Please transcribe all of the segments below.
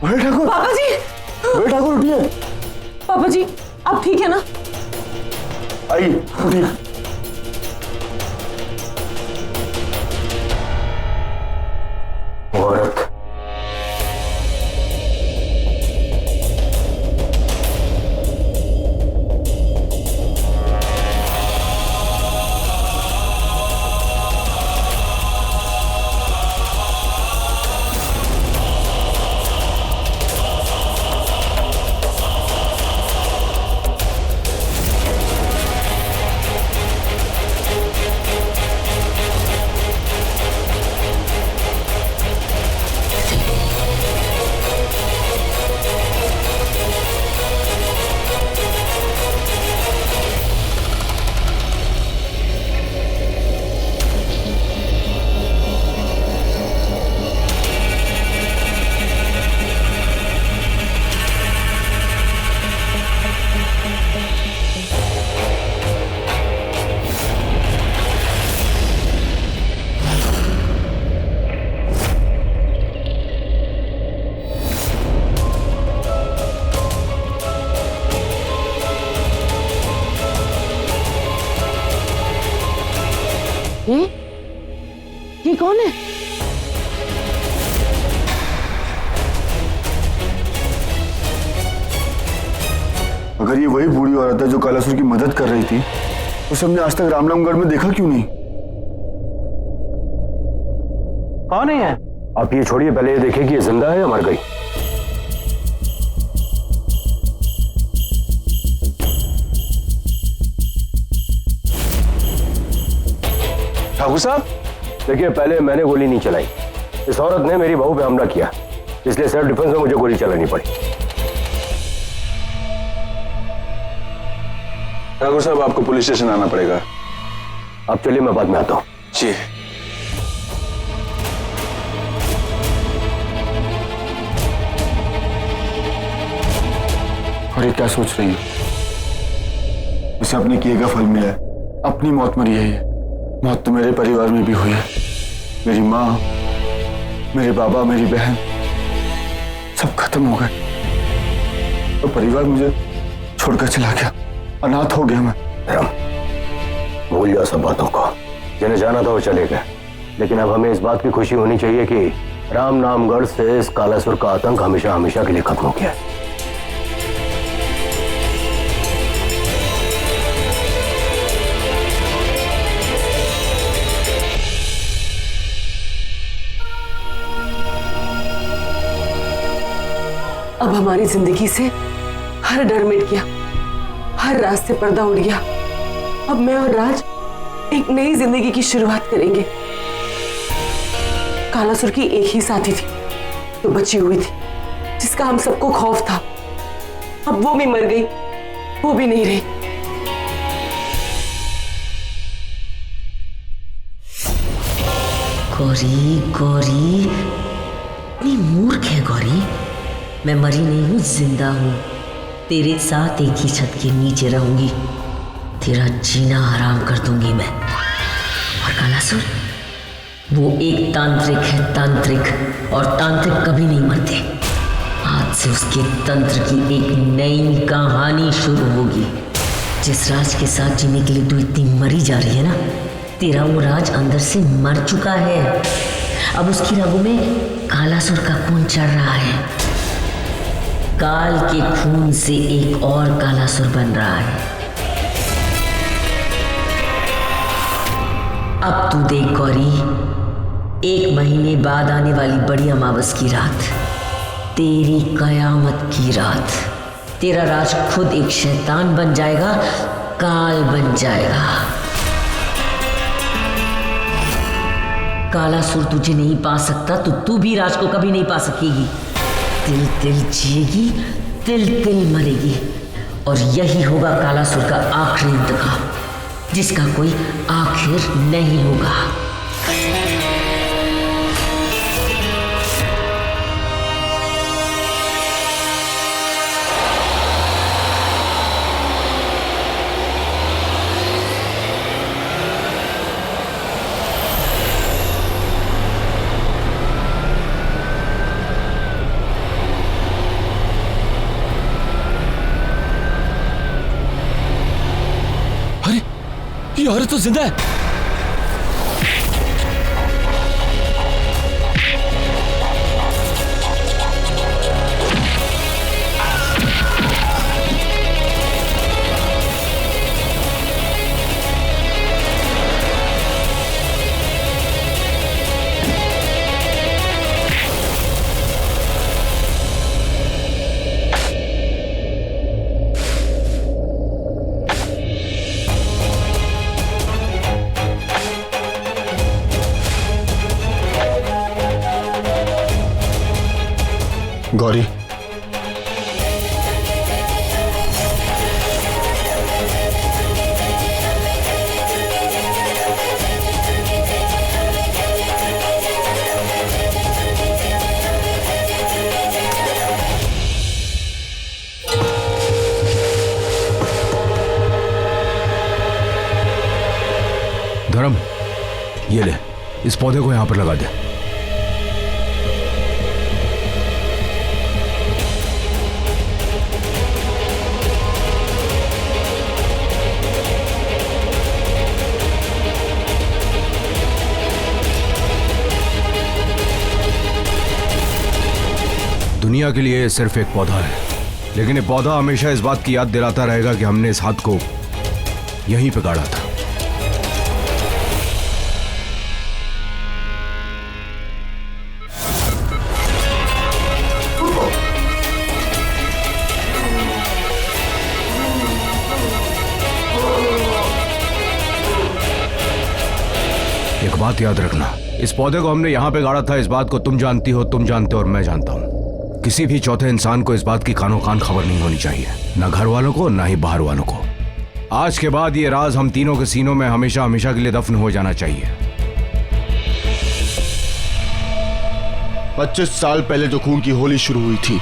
बड़े ठाकुर, पापा जी, बड़े ठाकुर उठिए। पापा जी आप ठीक है ना? आइए उठिए। औरत ये कौन है? अगर ये वही बूढ़ी औरत है जो कालासुर की मदद कर रही थी, उसे हमने आज तक रामनामगढ़ में देखा क्यों नहीं? कौन है? आप ये छोड़िए, पहले ये देखिए कि ये जिंदा है या मर गई। ठाकुर साहब देखिए, पहले मैंने गोली नहीं चलाई, इस औरत ने मेरी बहू पे हमला किया, इसलिए सेल्फ डिफेंस में मुझे गोली चलानी पड़ी। ठाकुर साहब आपको पुलिस स्टेशन आना पड़ेगा। आप चलिए, मैं बाद में आता हूँ। जी। और ये क्या सोच रही है? उसे अपने किए का फल मिला है, अपनी मौत मरी है। ये मौत तो मेरे परिवार में भी हुई है। मेरी माँ, मेरे बाबा, मेरी बहन सब खत्म हो गए। तो परिवार मुझे छोड़कर चला गया, अनाथ हो गया मैं। राम, भूल जाओ सब बातों को। जिन्हें जाना था वो चले गए, लेकिन अब हमें इस बात की खुशी होनी चाहिए कि राम नामगढ़ से इस कालासुर का आतंक हमेशा हमेशा के लिए खत्म हो गया है। अब हमारी जिंदगी से हर डर मिट गया, हर राज से पर्दा उड़ गया। अब मैं और राज एक नई जिंदगी की शुरुआत करेंगे। कालासुर की एक ही साथी थी जो बची हुई थी, जिसका हम सबको खौफ था। अब वो भी मर गई, वो भी नहीं रही। गौरी, गौरी इतनी मूर्ख है गौरी। मैं मरी नहीं हूँ, जिंदा हूँ। तेरे साथ एक ही छत के नीचे रहूंगी। तेरा जीना हराम कर दूंगी मैं। और कालासुर वो एक तांत्रिक है, तांत्रिक, और तांत्रिक कभी नहीं मरते। आज से उसके तंत्र की एक नई कहानी शुरू होगी। जिस राज के साथ जीने के लिए तू इतनी मरी जा रही है ना, तेरा वो राज अंदर से मर चुका है। अब उसकी रगों में कालासुर का खून चढ़ रहा है। काल के खून से एक और कालासुर बन रहा है। अब तू देख गौरी, 1 महीने बाद आने वाली बड़ी अमावस की रात, तेरी कयामत की रात, तेरा राज खुद एक शैतान बन जाएगा, काल बन जाएगा। कालासुर तुझे नहीं पा सकता तो तू भी राज को कभी नहीं पा सकेगी। तिल तिल जिएगी, तिल तिल मरेगी, और यही होगा कालासुर का आखिरी इंतकाम, जिसका कोई आखिर नहीं होगा। ये औरत तो जिंदा है। गौरी, धर्म, ये ले, इस पौधे को यहां पर लगा दे। दुनिया के लिए सिर्फ एक पौधा है, लेकिन ये पौधा हमेशा इस बात की याद दिलाता रहेगा कि हमने इस हाथ को यहीं पे गाड़ा था। एक बात याद रखना, इस पौधे को हमने यहां पे गाड़ा था, इस बात को तुम जानती हो, तुम जानते हो और मैं जानता हूं। किसी भी चौथे इंसान को इस बात की कानो कान खबर नहीं होनी चाहिए, ना घर वालों को ना ही बाहर वालों को। आज के बाद ये राज हम तीनों के सीनों में हमेशा हमेशा के लिए दफन हो जाना चाहिए। 25 साल पहले जो खून की होली शुरू हुई थी,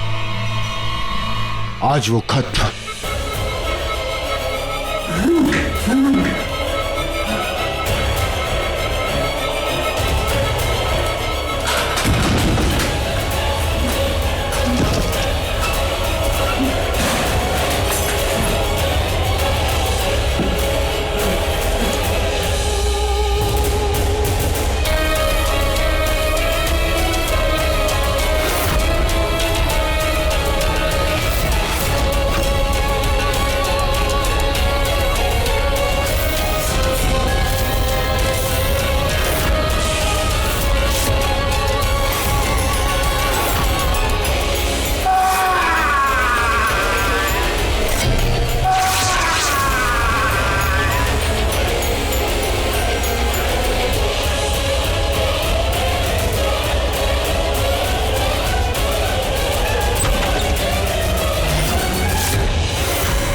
आज वो खत्म।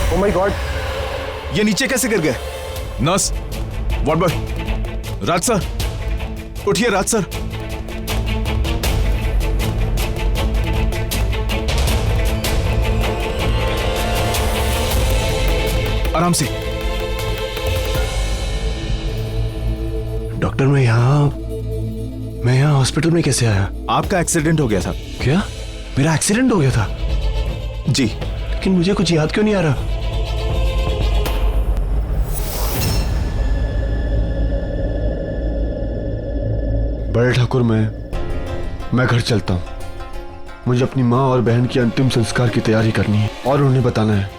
Oh my God! ये नीचे कैसे गिर गए? नर्स, वार्ड बॉय, राज सर, उठिए राज सर। आराम से। डॉक्टर, मैं यहाँ हॉस्पिटल में कैसे आया? आपका एक्सीडेंट हो गया था। क्या? मेरा एक्सीडेंट हो गया था? जी, लेकिन मुझे कुछ याद क्यों नहीं आ रहा? बड़े ठाकुर, मैं घर चलता हूँ। मुझे अपनी माँ और बहन की अंतिम संस्कार की तैयारी करनी है और उन्हें बताना है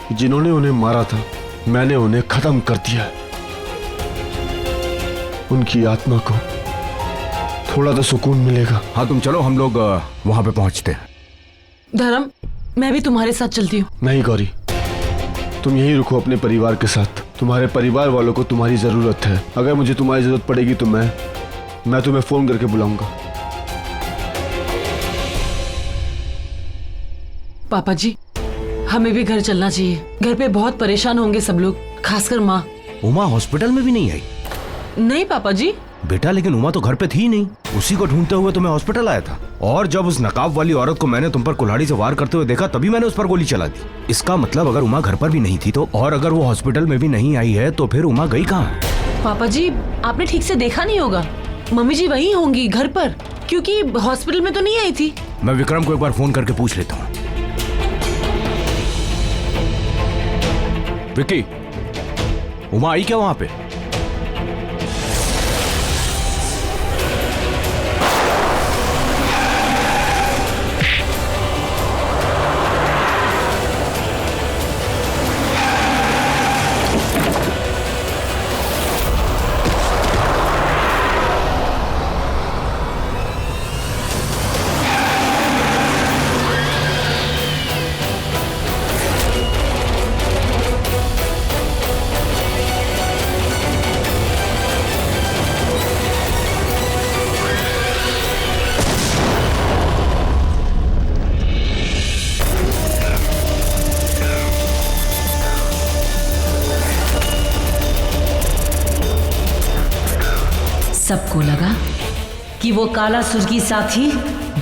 कि जिन्होंने उन्हें मारा था, मैंने उन्हें खत्म कर दिया है। उनकी आत्मा को थोड़ा तो सुकून मिलेगा। हाँ, तुम चलो, हम लोग वहां पे पहुंचते हैं। धर्म, मैं भी तुम्हारे साथ चलती हूँ। नहीं गौरी, तुम यहीं रुको अपने परिवार के साथ। तुम्हारे परिवार वालों को तुम्हारी जरूरत है। अगर मुझे तुम्हारी जरूरत पड़ेगी तो मैं तुम्हें फोन करके बुलाऊंगा। पापा जी, हमें भी घर चलना चाहिए। घर पे बहुत परेशान होंगे सब लोग, खासकर माँ। उमा हॉस्पिटल में भी नहीं आई? नहीं पापा जी। बेटा, लेकिन उमा तो घर पे थी नहीं। उसी को ढूंढते हुए तो मैं हॉस्पिटल आया था, और जब उस नकाब वाली औरत को मैंने तुम पर कुल्हाड़ी से वार करते हुए देखा, तभी मैंने उस पर गोली चला दी। इसका मतलब अगर उमा घर पर भी नहीं थी तो, और अगर वो हॉस्पिटल में भी नहीं आई है तो फिर उमा गई कहाँ? पापा जी, आपने ठीक से देखा नहीं होगा। मम्मी जी वहीं होंगी घर पर, क्योंकि हॉस्पिटल में तो नहीं आई थी। मैं विक्रम को एक बार फोन करके पूछ लेता हूँ। विक्की, उमा आई क्या वहां पे? सबको लगा कि वो कालासुर की साथी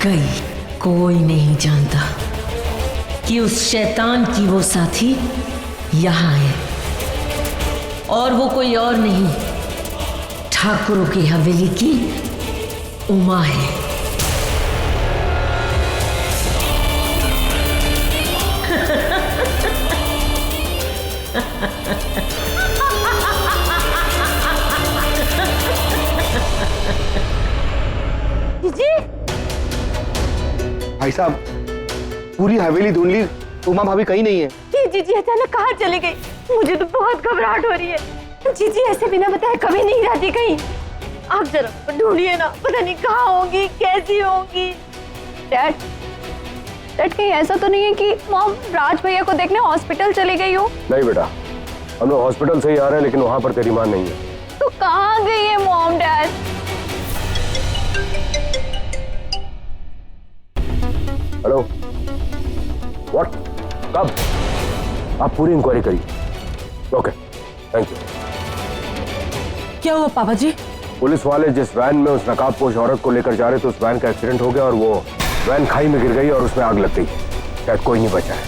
गई। कोई नहीं जानता कि उस शैतान की वो साथी यहाँ है, और वो कोई और नहीं, ठाकुरों की हवेली की उमा है। भाई साहब, पूरी हवेली ढूंढ ली, उमा भाभी कहीं नहीं है। जीजी अचानक कहाँ चली गई? मुझे तो बहुत घबराहट हो रही है। जीजी ऐसे बिना बताए कभी नहीं रहती कहीं। आप जरा ढूंढिए ना, पता नहीं कहाँ होंगी, कैसी होंगी। डैड कहीं ऐसा तो नहीं है कि मॉम राज भैया को देखने हॉस्पिटल चली गई हो? नहीं बेटा, हम लोग हॉस्पिटल से ही आ रहे हैं, लेकिन वहां पर तेरी मां नहीं है। तो कहाँ गई है मॉम डैड? हेलो, व्हाट, कब? आप पूरी इंक्वायरी करिए। Okay, thank you. क्या हुआ पापा जी? पुलिस वाले जिस वैन में उस नकाबपोश औरत को लेकर जा रहे थे, उस वैन का एक्सीडेंट हो गया और वो वैन खाई में गिर गई और उसमें आग लग गई। शायद कोई नहीं बचा है।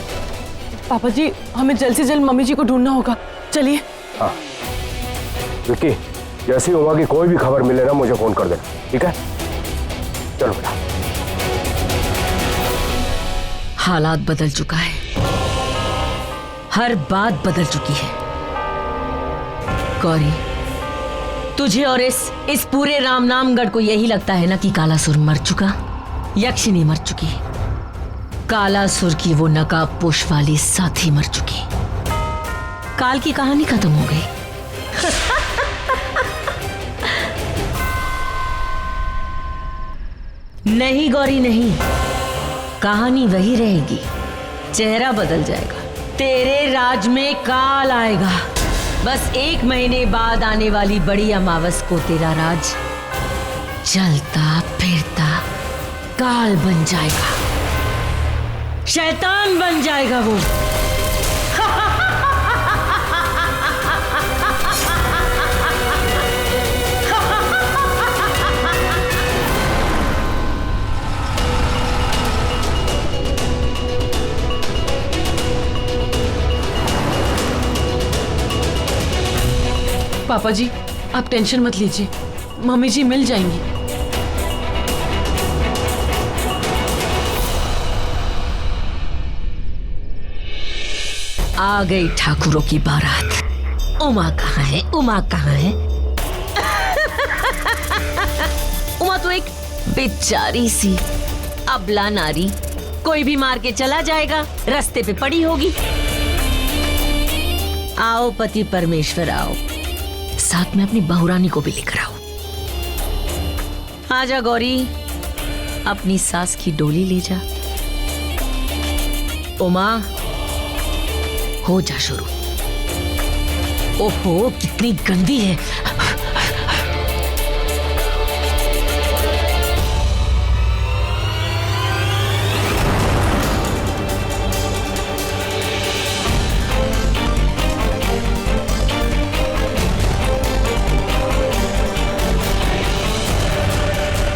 पापा जी, हमें जल्द से जल्द मम्मी जी को ढूंढना होगा। चलिए। हाँ विक्की, जैसे ही उमा की कोई भी खबर मिले ना, मुझे फोन कर देना, ठीक है? चलो बेटा। हालात बदल चुका है, हर बात बदल चुकी है। गौरी, तुझे और इस पूरे रामनामगढ़ को यही लगता है ना कि कालासुर मर चुका? यक्षिणी मर चुकी, कालासुर की वो नकाबपोश वाली साथी मर चुकी। काल की कहानी खत्म हो गई। नहीं गौरी नहीं, कहानी वही रहेगी, चेहरा बदल जाएगा। तेरे राज में काल आएगा। बस 1 महीने बाद आने वाली बड़ी अमावस को तेरा राज चलता फिरता काल बन जाएगा, शैतान बन जाएगा वो। पापा जी, आप टेंशन मत लीजिए, मम्मी जी मिल जाएंगी। आ गई ठाकुरों की बारात। उमा कहाँ है? उमा कहाँ है? उमा तो एक बेचारी सी अबला नारी, कोई भी मार के चला जाएगा, रास्ते पे पड़ी होगी। आओ पति परमेश्वर आओ, साथ में अपनी बहुरानी को भी लेकर आओ। आजा गौरी, अपनी सास की डोली ले जा। उमा, हो जा शुरू। ओहो, कितनी गंदी है।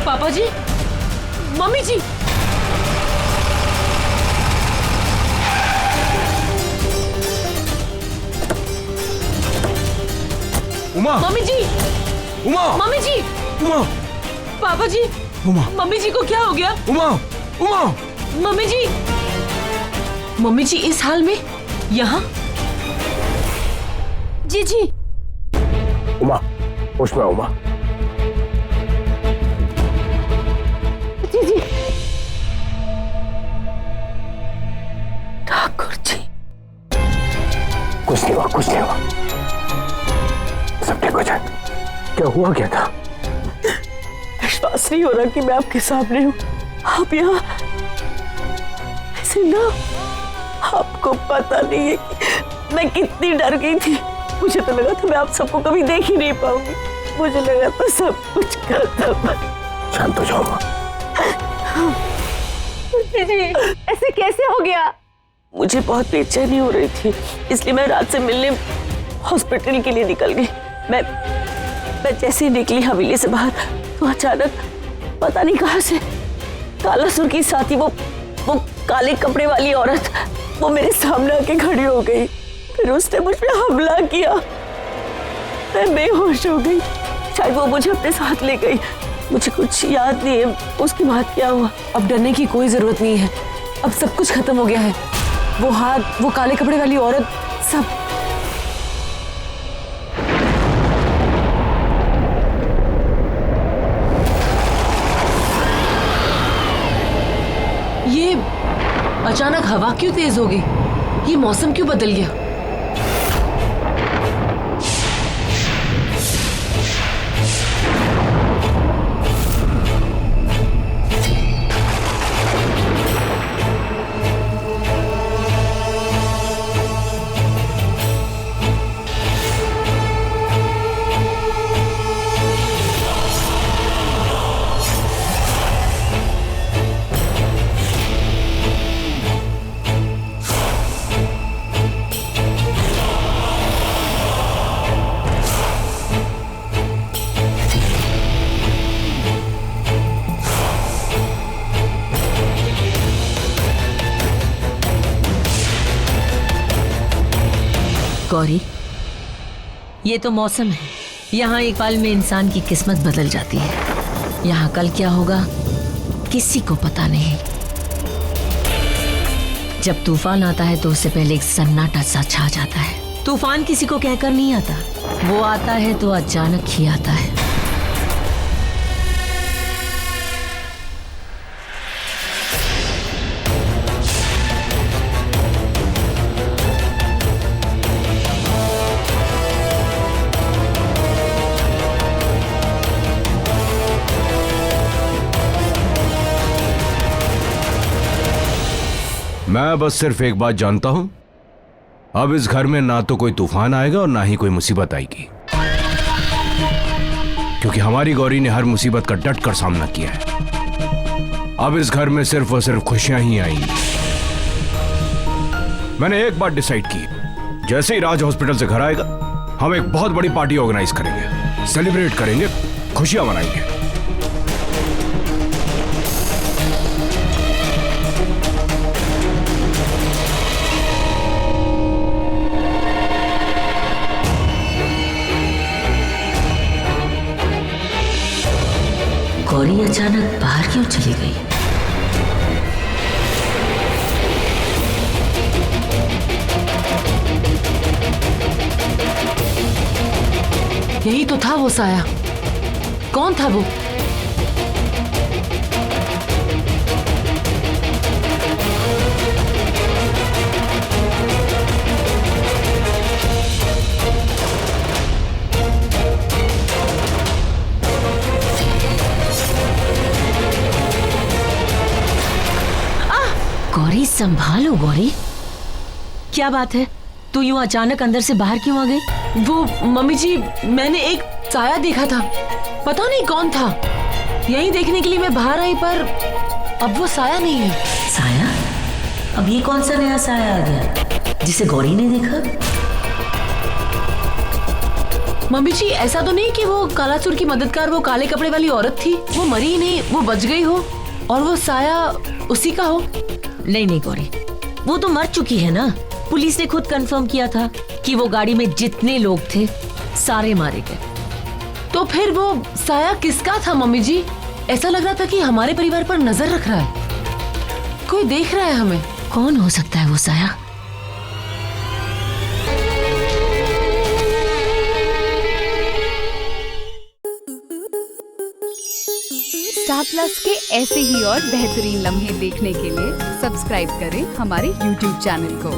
पापा जी, मम्मी जी, उमा, मम्मी जी, उमा, मम्मी जी, उमा, पापा जी, उमा, मम्मी जी को क्या हो गया? उमा, उमा, मम्मी जी, मम्मी जी इस हाल में यहाँ? जी जी। उमा, होश में आओ उमा। जी जी। ठाकुर जी। कुछ नहीं हुआ, कुछ नहीं हुआ, सब ठीक हो जाए। क्या हुआ, क्या था? विश्वास नहीं हो रहा कि मैं आपके सामने हूँ। आप यहाँ ऐसे ना, आपको पता नहीं है कि मैं कितनी डर गई थी। मुझे तो लगा था मैं आप सबको कभी देख ही नहीं पाऊंगी। मुझे लगा था सब कुछ खत्म। शांत हो जाओ माँ। जी, ऐसे कैसे हो गया? मुझे बहुत बेचैनी हो रही थी, इसलिए मैं रात से मिलने हॉस्पिटल के लिए निकल गई। मैं जैसे ही निकली हवेली से बाहर तो अचानक पता नहीं कहां से कालासुर की साथी वो काले कपड़े वाली औरत वो मेरे सामने आके खड़ी हो गई। फिर उसने मुझ पे हमला किया। मैं बेहोश हो गई। शायद वो मुझे अपने साथ ले गई। मुझे कुछ याद नहीं है उसके बाद क्या हुआ। अब डरने की कोई जरूरत नहीं है, अब सब कुछ खत्म हो गया है। वो हाथ, वो काले कपड़े वाली औरत, सब। ये अचानक हवा क्यों तेज हो गई? ये मौसम क्यों बदल गया? गौरी, ये तो मौसम है। यहाँ एक पल में इंसान की किस्मत बदल जाती है। यहाँ कल क्या होगा किसी को पता नहीं। जब तूफान आता है तो उससे पहले एक सन्नाटा सा छा जाता है। तूफान किसी को कहकर नहीं आता, वो आता है तो अचानक ही आता है। मैं बस सिर्फ एक बात जानता हूं, अब इस घर में ना तो कोई तूफान आएगा और ना ही कोई मुसीबत आएगी, क्योंकि हमारी गौरी ने हर मुसीबत का डट कर सामना किया है। अब इस घर में सिर्फ और सिर्फ खुशियां ही आएंगी। मैंने एक बात डिसाइड की, जैसे ही राज हॉस्पिटल से घर आएगा हम एक बहुत बड़ी पार्टी ऑर्गेनाइज करेंगे, सेलिब्रेट करेंगे, खुशियां मनाएंगे। गौरी अचानक बाहर क्यों चली गई? यही तो था वो साया। कौन था वो? गौरी संभालो गौरी, क्या बात है? तू यूं अचानक अंदर से बाहर क्यों आ गई? वो मम्मी जी, मैंने एक साया देखा था, पता नहीं कौन था। यही देखने के लिए मैं बाहर आई, पर अब वो साया नहीं है। साया? अब ये कौन सा नया साया आ गया जिसे गौरी ने देखा? मम्मी जी, ऐसा तो नहीं कि वो कालासुर की मददगार वो काले कपड़े वाली औरत थी, वो मरी नहीं, वो बच गई हो और वो साया उसी का हो? नहीं नहीं गौरी, वो तो मर चुकी है ना। पुलिस ने खुद कंफर्म किया था कि वो गाड़ी में जितने लोग थे सारे मारे गए। तो फिर वो साया किसका था मम्मी जी? ऐसा लग रहा था कि हमारे परिवार पर नजर रख रहा है, कोई देख रहा है हमें। कौन हो सकता है वो साया? स्टार प्लस के ऐसे ही और बेहतरीन लम्हे देखने के लिए सब्सक्राइब करें हमारे YouTube चैनल को।